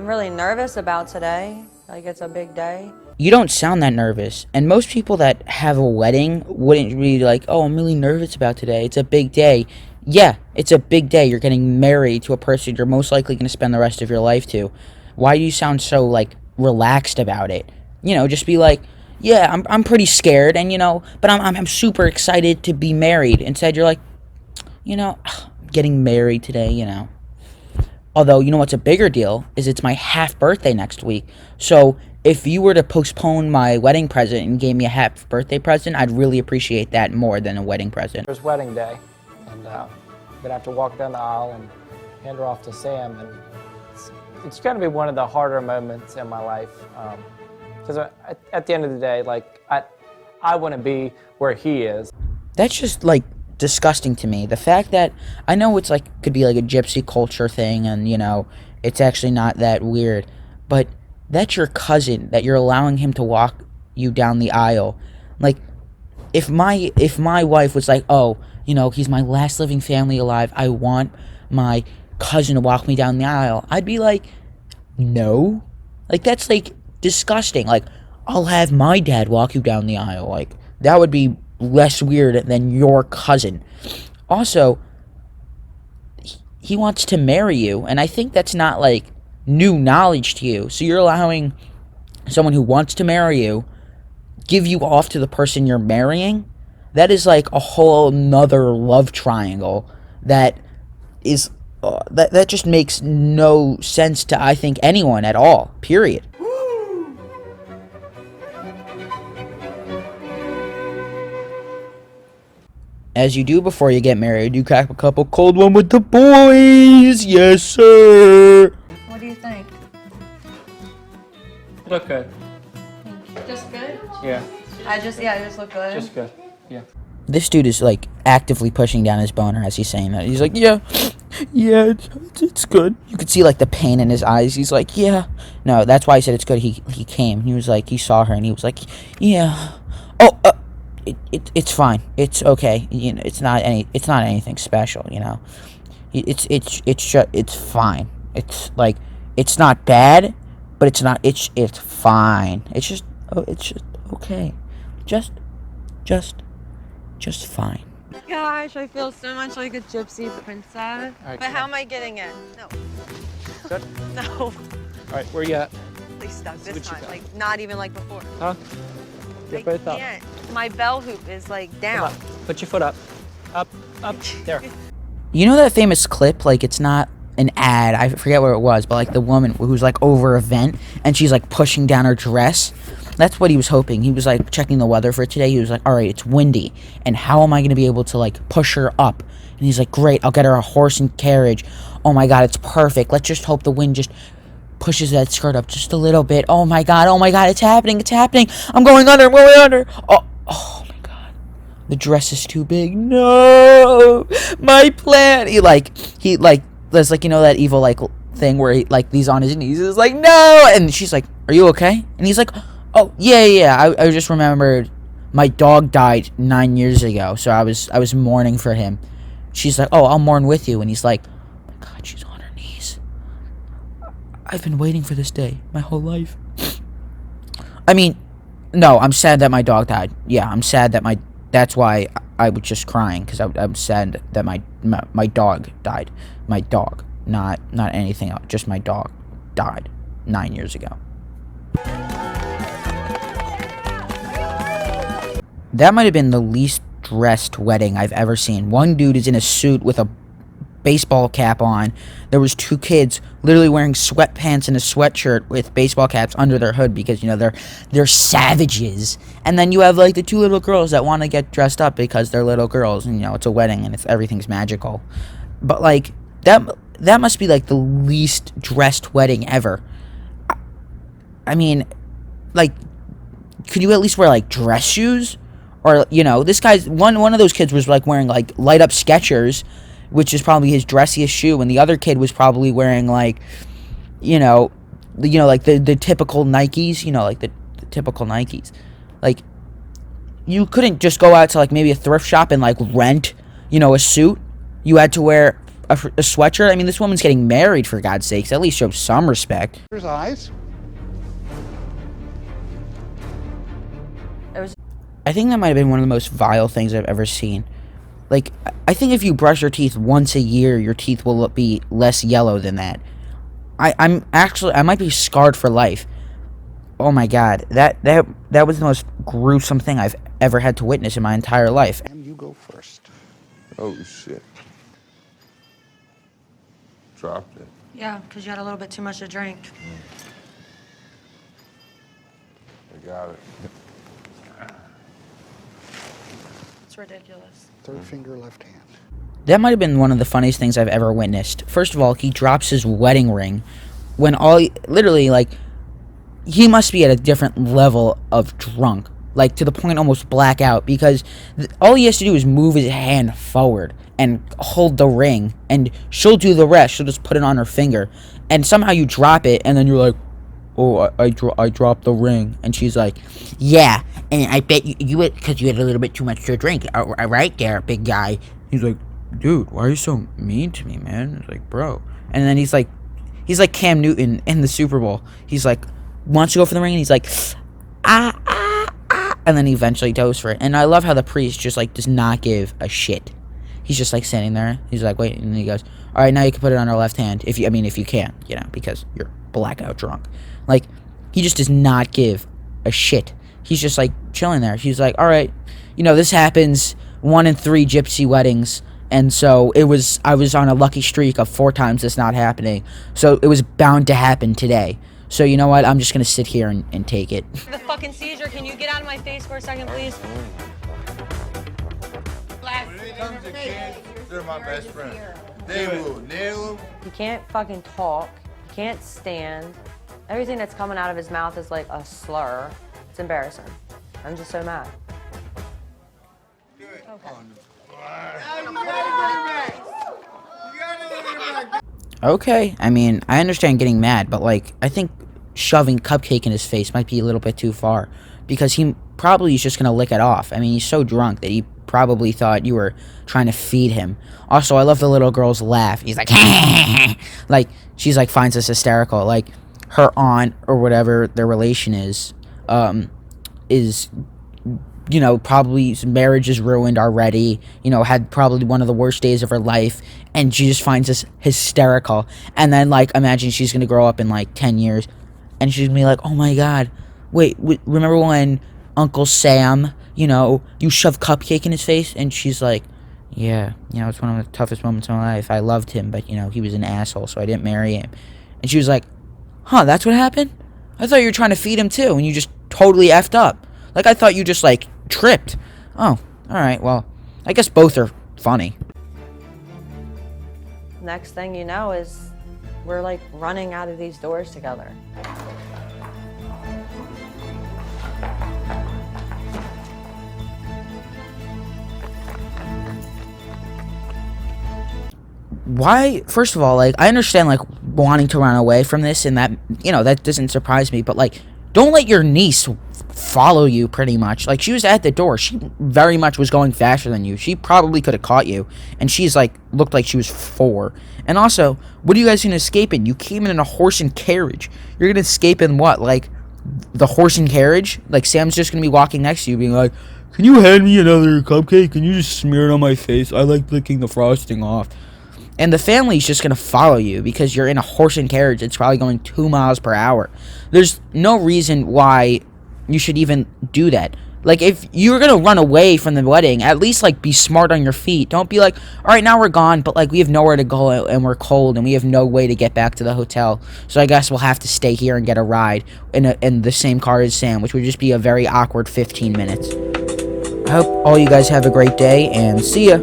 I'm really nervous about today. Like, it's a big day. You don't sound that nervous. And most people that have a wedding wouldn't be like, oh, I'm really nervous about today. It's a big day. Yeah, it's a big day. You're getting married to a person you're most likely going to spend the rest of your life to. Why do you sound so, like, relaxed about it? You know, just be like, yeah, I'm pretty scared, and, you know, but I'm super excited to be married. Instead, you're like, you know, getting married today, you know. Although, you know what's a bigger deal is it's my half birthday next week. So if you were to postpone my wedding present and gave me a half birthday present, I'd really appreciate that more than a wedding present. It was wedding day, and I'm gonna have to walk down the aisle and hand her off to Sam, and it's gonna be one of the harder moments in my life, because at the end of the day, like, I want to be where he is. That's just, like, disgusting to me. The fact that I know it's like could be like a gypsy culture thing, and you know it's actually not that weird, but that's your cousin that you're allowing him to walk you down the aisle. Like, if my wife was like, oh, you know, he's my last living family alive, I want my cousin to walk me down the aisle, I'd be like, no. Like, that's like disgusting. Like, I'll have my dad walk you down the aisle. Like, that would be less weird than your cousin. Also, he wants to marry you, and I think that's not like new knowledge to you. So you're allowing someone who wants to marry you give you off to the person you're marrying? That is like a whole nother love triangle that is that just makes no sense to, I think, anyone at all, period. As you do before you get married, you crack a couple cold one with the boys. Yes, sir. What do you think? Look good. Just good? Yeah, I just look good. just good. Yeah. This dude is like actively pushing down his boner as he's saying that. He's like, yeah, it's good. You could see like the pain in his eyes. He's like, yeah. No, that's why I said it's good. He came. He was like, he saw her and he was like, yeah. Oh, it's fine. It's okay. You know, it's not anything special. You know, it's fine. It's like, it's not bad, but it's fine. It's just okay. Just fine. Gosh, I feel so much like a gypsy princess. Right, But come how on. am I getting in? No. Good. No. All right, where you at? Please stuck See this what you time. got. Like, not even like before. Huh? I Get both up. can't. My bell hoop is like Come down. up. Put your foot up. Up. There. You know that famous clip? Like, it's not an ad. I forget what it was, but like the woman who's like over a vent and she's like pushing down her dress. That's what he was hoping. He was like checking the weather for today. He was like, all right, it's windy, and how am I going to be able to like push her up? And he's like, great, I'll get her a horse and carriage. Oh my god, it's perfect. Let's just hope the wind just pushes that skirt up just a little bit. Oh my god, it's happening. I'm going under. Oh my god. The dress is too big. No, my plan. He there's like, you know, that evil like thing where he's on his knees. He's like, no, and she's like, are you okay? And he's like, oh yeah. I just remembered my dog died 9 years ago, so I was mourning for him. She's like, oh, I'll mourn with you, and he's like, oh my god, she's on her knees. I've been waiting for this day my whole life. I mean, no, I'm sad that my dog died. Yeah, I'm sad that that's why I was just crying, because I'm sad that my dog died. My dog, not anything else. Just my dog died 9 years ago. That might have been the least dressed wedding I've ever seen. One dude is in a suit with a baseball cap on. There was two kids literally wearing sweatpants and a sweatshirt with baseball caps under their hood because, you know, they're savages. And then you have like the two little girls that want to get dressed up because they're little girls, and you know, it's a wedding and everything's magical. But like that must be like the least dressed wedding ever. I mean, like, could you at least wear like dress shoes? Or, you know, this guy's one of those kids was like wearing like light up Skechers, which is probably his dressiest shoe, and the other kid was probably wearing like, like the typical Nikes, like the typical Nikes. Like, you couldn't just go out to like maybe a thrift shop and like rent, a suit. You had to wear a sweatshirt. I mean, this woman's getting married, for God's sakes. At least show some respect. His eyes. I think that might have been one of the most vile things I've ever seen. Like, I think if you brush your teeth once a year, your teeth will be less yellow than that. I might be scarred for life. Oh my God, that was the most gruesome thing I've ever had to witness in my entire life. And you go first. Oh, shit. Dropped it. Yeah, because you had a little bit too much to drink. I got it. It's ridiculous. Third finger, left hand. That might have been one of the funniest things I've ever witnessed. First of all, he drops his wedding ring when literally, like, he must be at a different level of drunk. Like, to the point almost blackout, because all he has to do is move his hand forward and hold the ring, and she'll do the rest. She'll just put it on her finger, and somehow you drop it, and then you're like, oh, I dropped the ring. And she's like, yeah, and I bet you because you had a little bit too much to drink. Right there, big guy. He's like, dude, why are you so mean to me, man? It's like, bro. And then he's like Cam Newton in the Super Bowl. He's like, wants to go for the ring, and he's like, and then he eventually goes for it. And I love how the priest just, like, does not give a shit. He's just, like, standing there. He's like, wait, and then he goes, all right, now you can put it on her left hand, if you can, you know, because you're blackout drunk. Like, he just does not give a shit. He's just, like, chilling there. He's like, all right, you know, this happens 1 in 3 gypsy weddings, and so I was on a lucky streak of 4 times this not happening, so it was bound to happen today. So you know what? I'm just gonna sit here and take it. The fucking seizure. Can you get out of my face for a second, please? They're my best friend. They will nail him. He can't fucking talk. He can't stand. Everything that's coming out of his mouth is like a slur. It's embarrassing. I'm just so mad. Okay, I mean, I understand getting mad, but, like, I think shoving cupcake in his face might be a little bit too far, because he probably is just gonna lick it off. I mean, he's so drunk that he probably thought you were trying to feed him. Also, I love the little girl's laugh. He's like, like, she's like, finds this hysterical. Like, her aunt or whatever their relation is, you know, probably his marriage is ruined already, you know, had probably one of the worst days of her life, and she just finds this hysterical. And then, like, imagine she's gonna grow up in, like, 10 years, and she's gonna be like, oh my God, wait, remember when Uncle Sam, you know, you shoved cupcake in his face? And she's like, yeah, you know, it's one of the toughest moments of my life. I loved him, but, you know, he was an asshole, so I didn't marry him. And she was like, huh, that's what happened? I thought you were trying to feed him too, and you just totally effed up. Like, I thought you just, like, tripped. Oh, alright, well, I guess both are funny. Next thing you know is we're like running out of these doors together. Why, first of all, like, I understand, like, wanting to run away from this, and that, you know, that doesn't surprise me, but, like, don't let your niece follow you, pretty much. Like, she was at the door. She very much was going faster than you. She probably could have caught you, and she's, like, looked like she was 4. And also, what are you guys gonna escape in? You came in a horse and carriage. You're gonna escape in what, like, the horse and carriage? Like, Sam's just gonna be walking next to you, being like, can you hand me another cupcake? Can you just smear it on my face? I like licking the frosting off. And the family's just going to follow you because you're in a horse and carriage. It's probably going 2 miles per hour. There's no reason why you should even do that. Like, if you're going to run away from the wedding, at least, like, be smart on your feet. Don't be like, all right, now we're gone, but, like, we have nowhere to go and we're cold and we have no way to get back to the hotel. So I guess we'll have to stay here and get a ride in the same car as Sam, which would just be a very awkward 15 minutes. I hope all you guys have a great day, and see ya.